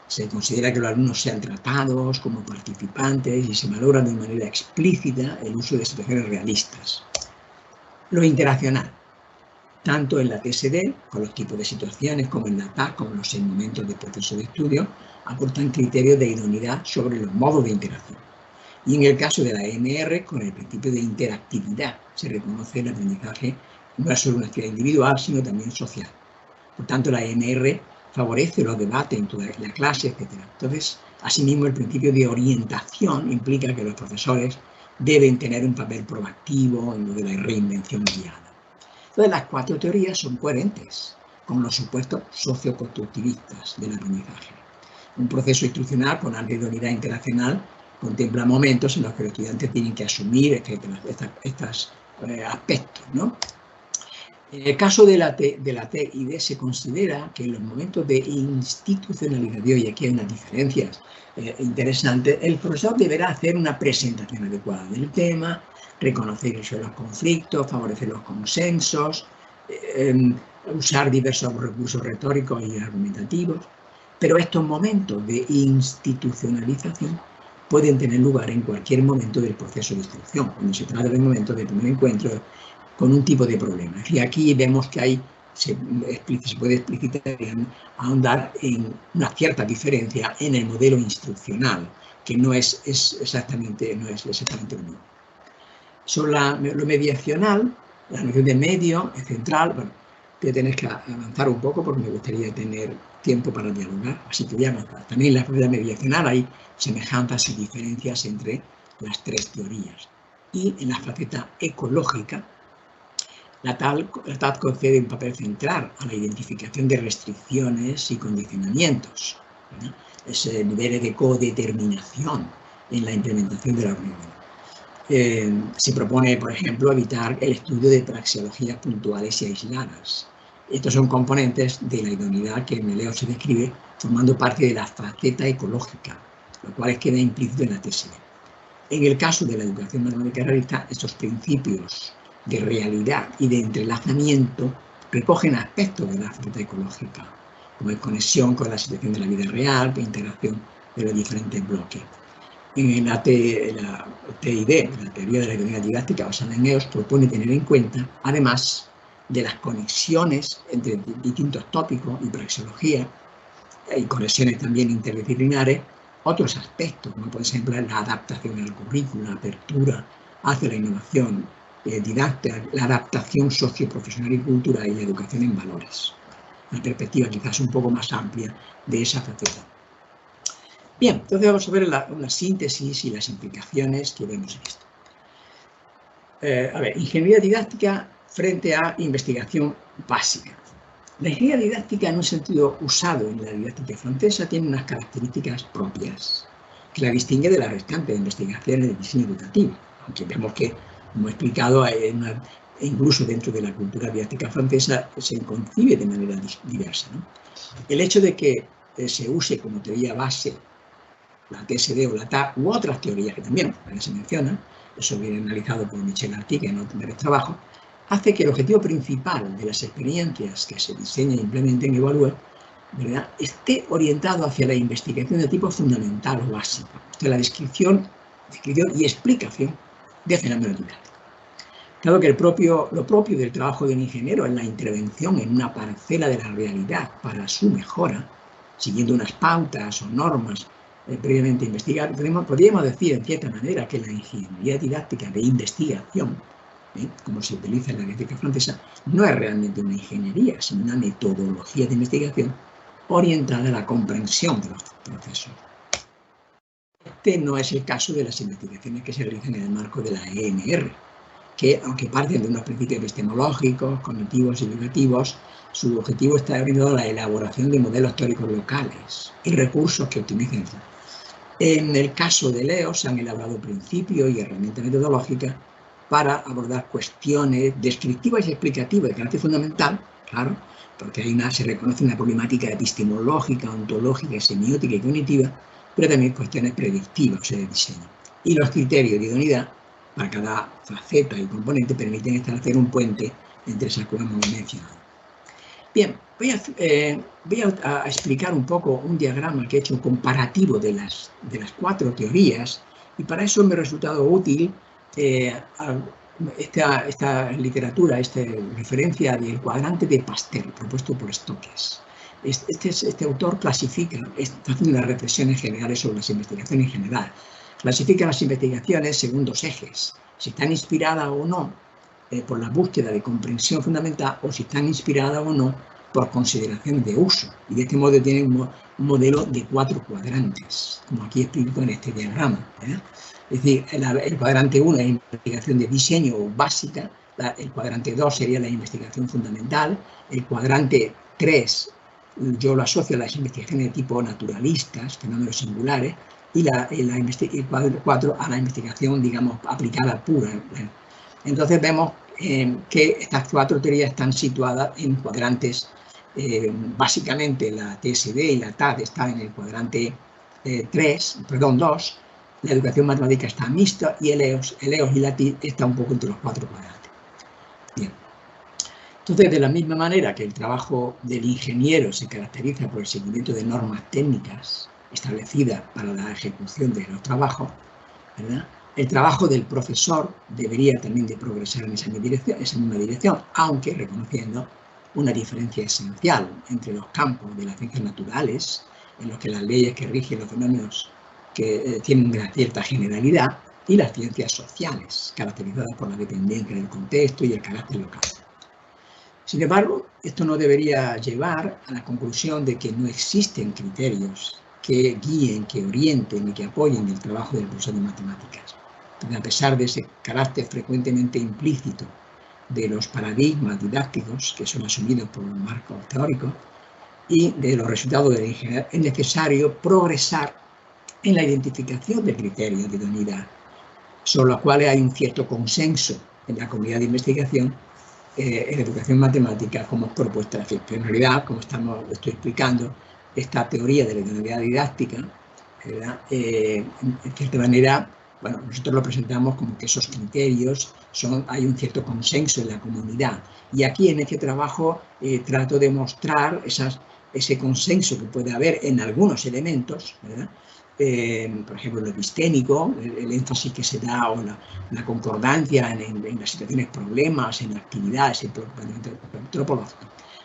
Se considera que los alumnos sean tratados como participantes y se valora de manera explícita el uso de situaciones realistas. Lo interaccional, tanto en la TSD, con los tipos de situaciones, como en la TAD, como en los 6 momentos del proceso de estudio, aportan criterios de idoneidad sobre los modos de interacción. Y en el caso de la EMR, con el principio de interactividad, se reconoce el aprendizaje no es solo una actividad individual, sino también social. Por tanto, la EMR favorece los debates en toda la clase, etc. Entonces, asimismo, el principio de orientación implica que los profesores deben tener un papel proactivo en lo de la reinvención guiada. Entonces, las 4 teorías son coherentes con los supuestos socioconstructivistas del aprendizaje. Un proceso instruccional con alta idoneidad interaccional contempla momentos en los que los estudiantes tienen que asumir estos aspectos, ¿no? En el caso de la TID se considera que en los momentos de institucionalización, y aquí hay unas diferencias interesantes, el profesor deberá hacer una presentación adecuada del tema, reconocer los conflictos, favorecer los consensos, usar diversos recursos retóricos y argumentativos, pero estos momentos de institucionalización pueden tener lugar en cualquier momento del proceso de instrucción, cuando se trata de momentos de primer encuentro con un tipo de problema. Y aquí vemos que se puede explicitar, ahondar en una cierta diferencia en el modelo instruccional que no es exactamente lo mismo. Sobre lo mediacional, la noción de medio es central. Bueno, voy a tener que avanzar un poco porque me gustaría tener tiempo para dialogar, así que voy a avanzar. También en la faceta mediacional hay semejanzas y diferencias entre las tres teorías. Y en la faceta ecológica, la TAD concede un papel central a la identificación de restricciones y condicionamientos, ¿no? Niveles de codeterminación en la implementación de la organización. Se propone, por ejemplo, evitar el estudio de praxeologías puntuales y aisladas. Estos son componentes de la idoneidad que en el EO se describe formando parte de la faceta ecológica, lo cual queda implícito en la TSD. En el caso de la educación matemática realista, estos principios de realidad y de entrelazamiento recogen aspectos de la faceta ecológica, como es conexión con la situación de la vida real, integración de los diferentes bloques. En la TID, la teoría de la idoneidad didáctica basada en EOS, propone tener en cuenta, además de las conexiones entre distintos tópicos y praxeología, y conexiones también interdisciplinares, otros aspectos, como por ejemplo la adaptación al currículo, la apertura hacia la innovación didáctica, la adaptación socioprofesional y cultural y la educación en valores. Una perspectiva quizás un poco más amplia de esa faceta. Bien, entonces vamos a ver una síntesis y las implicaciones que vemos en esto. Ingeniería didáctica frente a investigación básica. La ingeniería didáctica, en un sentido usado en la didáctica francesa, tiene unas características propias que la distingue de las restantes investigaciones de diseño educativo, aunque vemos que, como he explicado, incluso dentro de la cultura didáctica francesa se concibe de manera diversa, ¿no? El hecho de que se use como teoría base la TSD o la TA u otras teorías que también se mencionan, eso viene analizado por Michel Artigue en otros trabajos, hace que el objetivo principal de las experiencias que se diseñan, implementen y evalúen, ¿verdad?, esté orientado hacia la investigación de tipo fundamental o básico, de la descripción y explicación de fenómenos didácticos. Claro que lo propio del trabajo de un ingeniero es la intervención en una parcela de la realidad para su mejora, siguiendo unas pautas o normas previamente investigadas. Podríamos decir, en cierta manera, que la ingeniería didáctica de investigación, como se utiliza en la didáctica francesa, no es realmente una ingeniería, sino una metodología de investigación orientada a la comprensión de los procesos. Este no es el caso de las investigaciones que se realizan en el marco de la EMR, que, aunque parten de unos principios epistemológicos, cognitivos y educativos, su objetivo está orientado a la elaboración de modelos teóricos locales y recursos que optimicen. En el caso de Leo se han elaborado principios y herramientas metodológicas para abordar cuestiones descriptivas y explicativas de carácter fundamental, claro, porque se reconoce una problemática epistemológica, ontológica, semiótica y cognitiva, pero también cuestiones predictivas, o sea, de diseño. Y los criterios de idoneidad para cada faceta y componente permiten establecer un puente entre esas cosas que hemos mencionado. Bien, voy a explicar un poco un diagrama que he hecho comparativo de las cuatro teorías, y para eso me ha resultado útil esta literatura, esta referencia del cuadrante de Pastel propuesto por Stokes. Este autor clasifica, está haciendo unas reflexiones generales sobre las investigaciones en general. Clasifica las investigaciones según dos ejes: si están inspiradas o no por la búsqueda de comprensión fundamental, o si están inspiradas o no por consideraciones de uso. Y de este modo tiene un modelo de 4 cuadrantes, como aquí explico en este diagrama. Es decir, el cuadrante 1 es la investigación de diseño básica, el cuadrante 2 sería la investigación fundamental, el cuadrante 3 yo lo asocio a las investigaciones de tipo naturalistas, fenómenos singulares, y el cuadrante 4 a la investigación, digamos, aplicada pura. Entonces vemos que estas 4 teorías están situadas en cuadrantes, básicamente la TSD y la TAD están en el cuadrante 2, la educación matemática está mixta y el EOS y la TID está un poco entre los 4 cuadrantes. Bien. Entonces, de la misma manera que el trabajo del ingeniero se caracteriza por el seguimiento de normas técnicas establecidas para la ejecución de los trabajos, ¿verdad?, el trabajo del profesor debería también de progresar en esa misma dirección, aunque reconociendo una diferencia esencial entre los campos de las ciencias naturales, en los que las leyes que rigen los fenómenos que tienen una cierta generalidad, y las ciencias sociales, caracterizadas por la dependencia del contexto y el carácter local. Sin embargo, esto no debería llevar a la conclusión de que no existen criterios que guíen, que orienten y que apoyen el trabajo del profesor de matemáticas. Porque a pesar de ese carácter frecuentemente implícito de los paradigmas didácticos que son asumidos por los marcos teóricos y de los resultados de la ingeniería, es necesario progresar en la identificación de criterios de idoneidad, sobre los cuales hay un cierto consenso en la comunidad de investigación en educación matemática como propuesta de fin. Pero en realidad, como estoy explicando, esta teoría de la idoneidad didáctica, ¿verdad? En cierta manera, bueno, nosotros lo presentamos como que esos criterios hay un cierto consenso en la comunidad. Y aquí en este trabajo trato de mostrar ese consenso que puede haber en algunos elementos, ¿verdad? Por ejemplo, lo epistémico, el énfasis que se da o la concordancia en las situaciones problemas, en actividades, en planteamiento antropológico.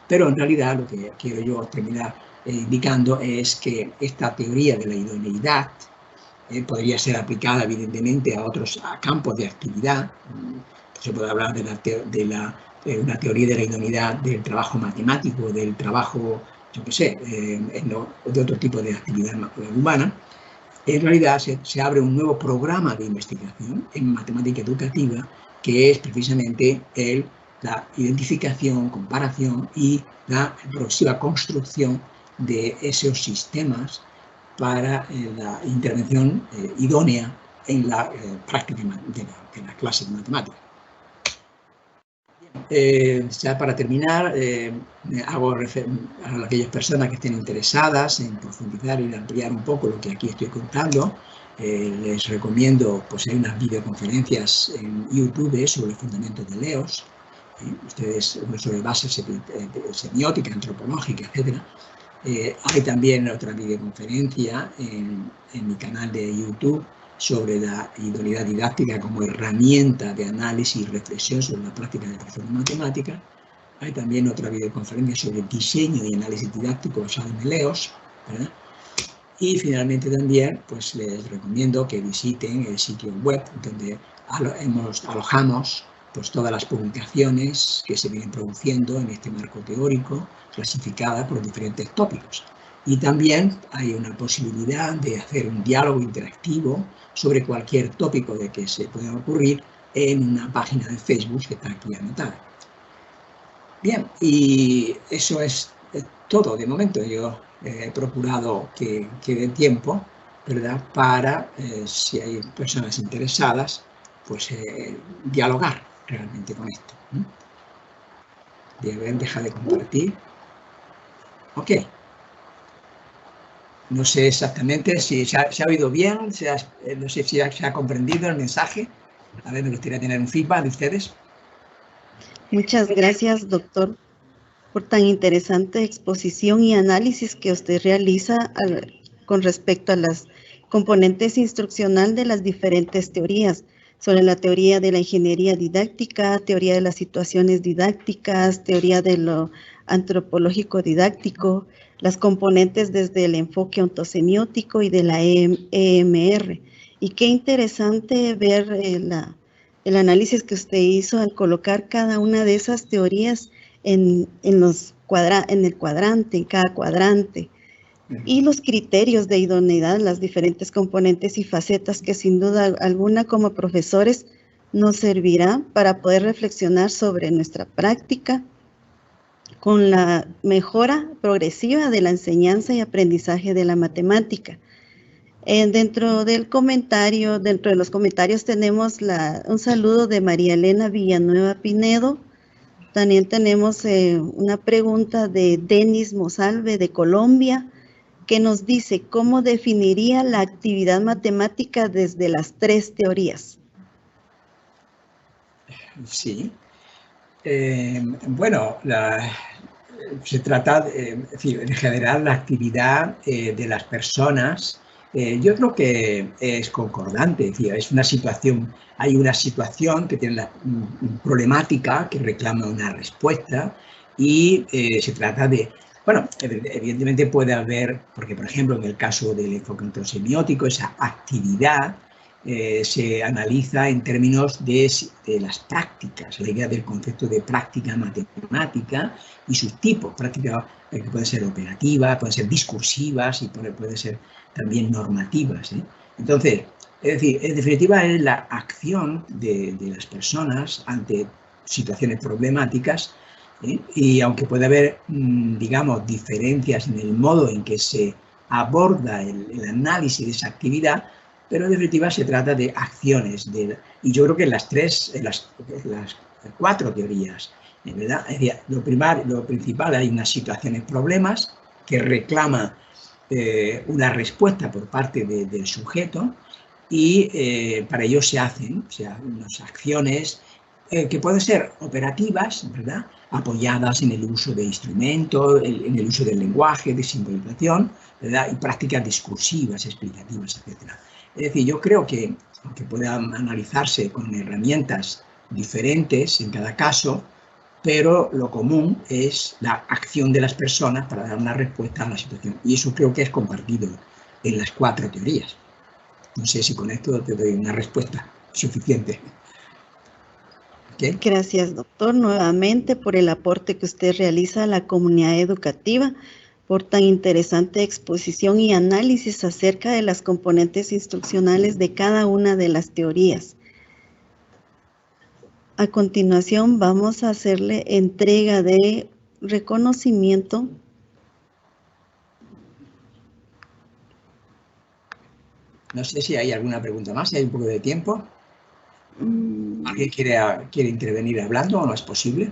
Pero en realidad lo que quiero yo terminar indicando es que esta teoría de la idoneidad podría ser aplicada evidentemente a otros campos de actividad. Se puede hablar de una teoría de la idoneidad del trabajo matemático, del trabajo, yo qué sé, de otro tipo de actividad humana. En realidad se abre un nuevo programa de investigación en matemática educativa que es precisamente la identificación, comparación y la progresiva construcción de esos sistemas para la intervención idónea en la práctica de la clase de matemáticas. Ya para terminar, hago a aquellas personas que estén interesadas en profundizar y ampliar un poco lo que aquí estoy contando. Les recomiendo, pues hay unas videoconferencias en YouTube sobre los fundamentos de Leos, ustedes sobre bases semiótica, antropológica, etc. Hay también otra videoconferencia en mi canal de YouTube sobre la idoneidad didáctica como herramienta de análisis y reflexión sobre la práctica de educación de matemáticas. Hay también otra videoconferencia sobre diseño y análisis didáctico basado en Leos, ¿verdad? Y finalmente también pues les recomiendo que visiten el sitio web donde alojamos pues todas las publicaciones que se vienen produciendo en este marco teórico, clasificadas por diferentes tópicos. Y también hay una posibilidad de hacer un diálogo interactivo sobre cualquier tópico de que se pueda ocurrir en una página de Facebook que está aquí anotada. Bien, y eso es todo de momento. Yo he procurado que quede tiempo, ¿verdad?, para, si hay personas interesadas, pues dialogar realmente con esto. Bien, deja de compartir. Ok. No sé exactamente si se ha oído bien, no sé si se ha comprendido el mensaje. A ver, me gustaría tener un feedback de ustedes. Muchas gracias, doctor, por tan interesante exposición y análisis que usted realiza con respecto a las componentes instruccional de las diferentes teorías, sobre la teoría de la ingeniería didáctica, teoría de las situaciones didácticas, teoría de lo antropológico didáctico, las componentes desde el enfoque ontosemiótico y de la EMR. Y qué interesante ver el análisis que usted hizo al colocar cada una de esas teorías en el cuadrante, en cada cuadrante, y los criterios de idoneidad, las diferentes componentes y facetas que sin duda alguna como profesores nos servirá para poder reflexionar sobre nuestra práctica con la mejora progresiva de la enseñanza y aprendizaje de la matemática. Dentro de los comentarios tenemos un saludo de María Elena Villanueva Pinedo. También tenemos una pregunta de Denis Mosalve de Colombia, que nos dice, ¿cómo definiría la actividad matemática desde las tres teorías? Sí. Bueno, se trata de generar la actividad de las personas. Yo creo que es concordante, es decir, hay una situación que tiene la problemática que reclama una respuesta y se trata de Bueno, evidentemente puede haber, porque por ejemplo en el caso del enfoque semiótico, esa actividad se analiza en términos de las prácticas, la idea del concepto de práctica matemática y sus tipos, prácticas que pueden ser operativas, pueden ser discursivas y pueden ser también normativas. Entonces, es decir, en definitiva es la acción de las personas ante situaciones problemáticas. Y aunque puede haber, digamos, diferencias en el modo en que se aborda el análisis de esa actividad, pero en definitiva se trata de acciones. Y yo creo que en las cuatro teorías, ¿verdad? Es decir, lo principal, hay unas situaciones, problemas, que reclama una respuesta por parte del sujeto, y para ello se hacen unas acciones que pueden ser operativas, ¿verdad?, apoyadas en el uso de instrumentos, en el uso del lenguaje, de simbolización, ¿verdad?, y prácticas discursivas, explicativas, etc. Es decir, yo creo que, aunque puedan analizarse con herramientas diferentes en cada caso, pero lo común es la acción de las personas para dar una respuesta a la situación. Y eso creo que es compartido en las cuatro teorías. No sé si con esto te doy una respuesta suficiente. ¿Okay? Gracias, doctor, nuevamente por el aporte que usted realiza a la comunidad educativa, por tan interesante exposición y análisis acerca de las componentes instruccionales de cada una de las teorías. A continuación vamos a hacerle entrega de reconocimiento No sé si hay alguna pregunta más, si hay un poco de tiempo. ¿Alguien quiere intervenir hablando o no es posible?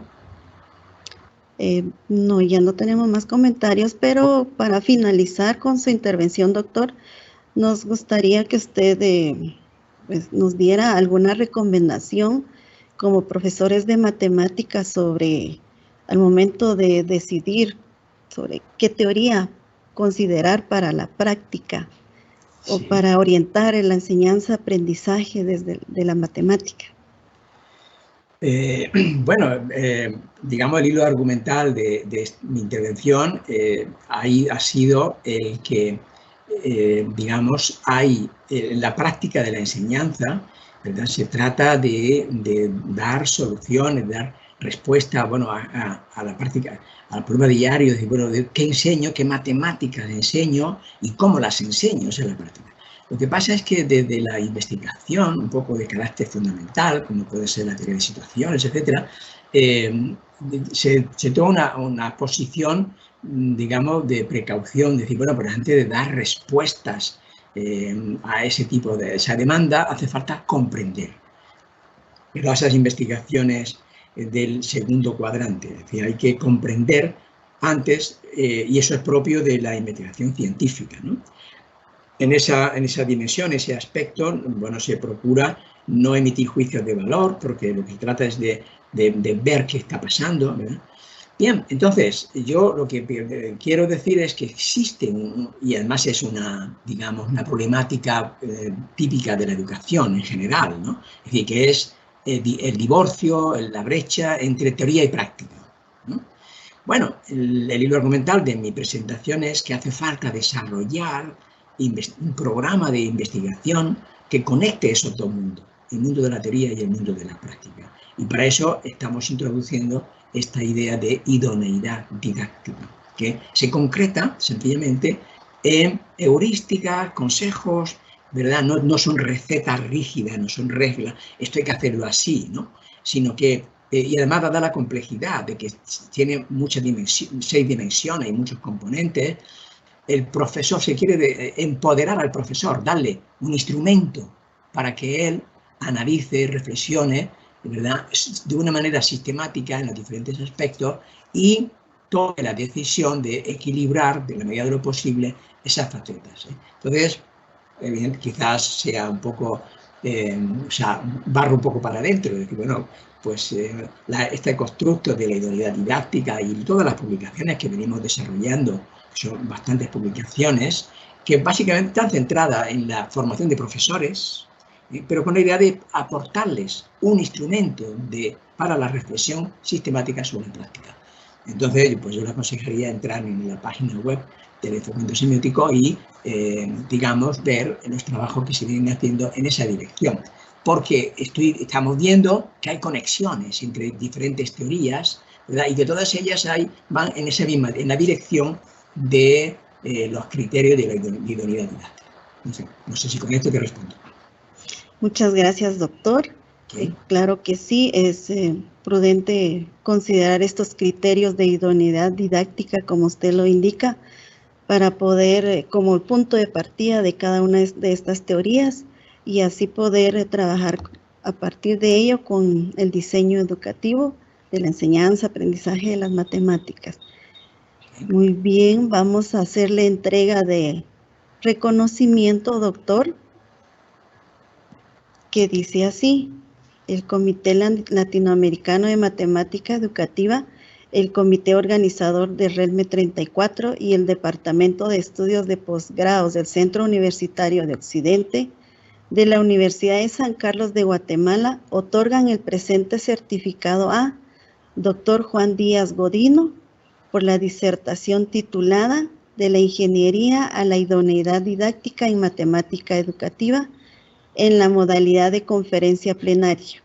No, ya no tenemos más comentarios, pero para finalizar con su intervención, doctor, nos gustaría que usted pues, nos diera alguna recomendación como profesores de matemáticas sobre, al momento de decidir sobre qué teoría considerar para la práctica o Sí. para orientar en la enseñanza-aprendizaje de la matemática. Bueno, digamos, el hilo argumental de mi intervención ahí ha sido el que, digamos, hay en la práctica de la enseñanza, ¿verdad? Se trata de dar soluciones, de dar respuesta, bueno, a la práctica, al problema diario, decir, bueno, de qué enseño, qué matemáticas enseño y cómo las enseño, esa es la práctica. Lo que pasa es que desde la investigación, un poco de carácter fundamental, como puede ser la teoría de situaciones, etc., se toma una posición, digamos, de precaución, decir, bueno, pero antes de dar respuestas a ese tipo de esa demanda, hace falta comprender. Pero esas investigaciones del segundo cuadrante, es decir, hay que comprender antes, y eso es propio de la investigación científica, ¿no? En esa dimensión, ese aspecto, bueno, se procura no emitir juicios de valor, porque lo que se trata es de ver qué está pasando, ¿verdad? Bien, entonces, yo lo que quiero decir es que existe, y además es una, digamos, una problemática típica de la educación en general, ¿no? Es decir, que es el divorcio, la brecha entre teoría y práctica, ¿no? Bueno, el hilo argumental de mi presentación es que hace falta desarrollar un programa de investigación que conecte esos dos mundos, el mundo de la teoría y el mundo de la práctica. Y para eso estamos introduciendo esta idea de idoneidad didáctica, que se concreta sencillamente en heurísticas, consejos, ¿verdad? No son recetas rígidas, no son reglas, esto hay que hacerlo así, ¿no? Sino que, y además dada la complejidad de que tiene muchas dimensiones, 6 dimensiones y muchos componentes, el profesor se quiere empoderar al profesor, darle un instrumento para que él analice, reflexione, ¿verdad?, de una manera sistemática en los diferentes aspectos y tome la decisión de equilibrar, de la medida de lo posible, esas facetas. Entonces, quizás sea un poco, barro un poco para adentro, decir, bueno, pues este constructo de la idoneidad didáctica y todas las publicaciones que venimos desarrollando, son bastantes publicaciones, que básicamente están centradas en la formación de profesores, pero con la idea de aportarles un instrumento para la reflexión sistemática sobre la práctica. Entonces, pues yo le aconsejaría entrar en la página web del instrumento semiótico y, digamos, ver los trabajos que se vienen haciendo en esa dirección. Porque estamos viendo que hay conexiones entre diferentes teorías, ¿verdad? Y que todas ellas van en la dirección de los criterios de la idoneidad didáctica. No sé si con esto te respondo. Muchas gracias, doctor. Okay. Claro que sí, es prudente considerar estos criterios de idoneidad didáctica, como usted lo indica, para poder, como el punto de partida de cada una de estas teorías, y así poder trabajar a partir de ello con el diseño educativo de la enseñanza, aprendizaje de las matemáticas. Muy bien, vamos a hacerle entrega de reconocimiento, doctor, que dice así: el Comité Latinoamericano de Matemática Educativa, el Comité Organizador de RELME 34 y el Departamento de Estudios de Posgrados del Centro Universitario de Occidente de la Universidad de San Carlos de Guatemala otorgan el presente certificado a Dr. Juan Díaz Godino por la disertación titulada De la Ingeniería a la Idoneidad Didáctica en Matemática Educativa en la modalidad de conferencia plenaria.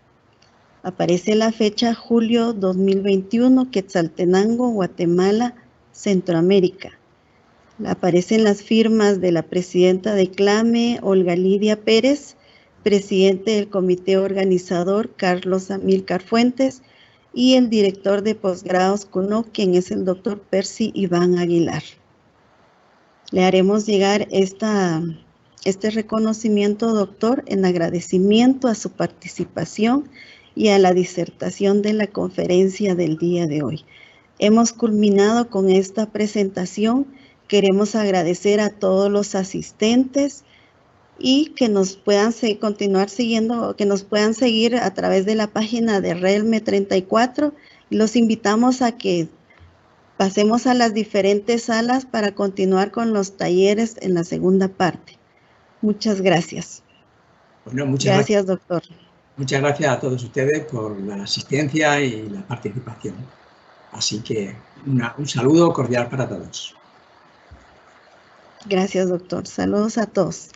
Aparece la fecha julio 2021, Quetzaltenango, Guatemala, Centroamérica. Aparecen las firmas de la presidenta de CLAME, Olga Lidia Pérez, presidente del comité organizador, Carlos Amílcar Fuentes, y el director de posgrados CUNOC, quien es el doctor Percy Iván Aguilar. Le haremos llegar este reconocimiento, doctor, en agradecimiento a su participación y a la disertación de la conferencia del día de hoy. Hemos culminado con esta presentación. Queremos agradecer a todos los asistentes y que nos puedan continuar siguiendo, que nos puedan seguir a través de la página de RELME 34. Los invitamos a que pasemos a las diferentes salas para continuar con los talleres en la segunda parte. Muchas gracias. Bueno, muchas gracias, doctor. Muchas gracias a todos ustedes por la asistencia y la participación. Así que un saludo cordial para todos. Gracias, doctor. Saludos a todos.